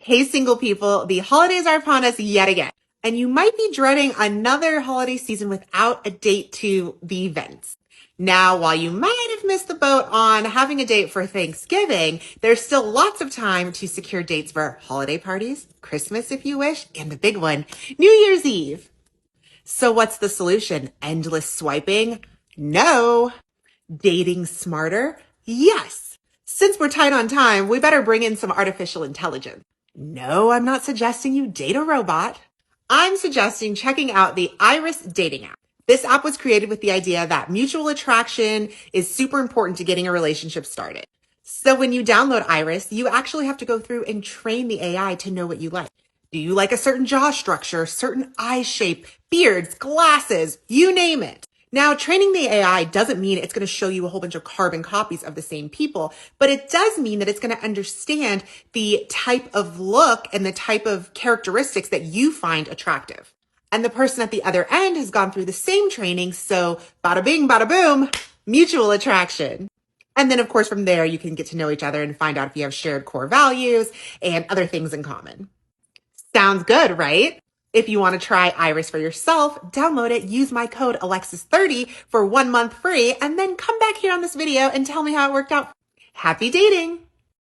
Hey, single people, the holidays are upon us yet again, and you might be dreading another holiday season without a date to the events. Now, while you might have missed the boat on having a date for Thanksgiving, there's still lots of time to secure dates for holiday parties, Christmas if you wish, and the big one, New Year's Eve. So what's the solution? Endless swiping? No. Dating smarter? Yes. Since we're tight on time, we better bring in some artificial intelligence. No, I'm not suggesting you date a robot. I'm suggesting checking out the Iris dating app. This app was created with the idea that mutual attraction is super important to getting a relationship started. So when you download Iris, you actually have to go through and train the AI to know what you like. Do you like a certain jaw structure, certain eye shape, beards, glasses, you name it? Now, training the AI doesn't mean it's going to show you a whole bunch of carbon copies of the same people, but it does mean that it's going to understand the type of look and the type of characteristics that you find attractive. And the person at the other end has gone through the same training, so bada bing, bada boom, mutual attraction. And then, of course, from there, you can get to know each other and find out if you have shared core values and other things in common. Sounds good, right? If you want to try Iris for yourself, download it, use my code Alexis30 for 1 month free, and then come back here on this video and tell me how it worked out. Happy dating!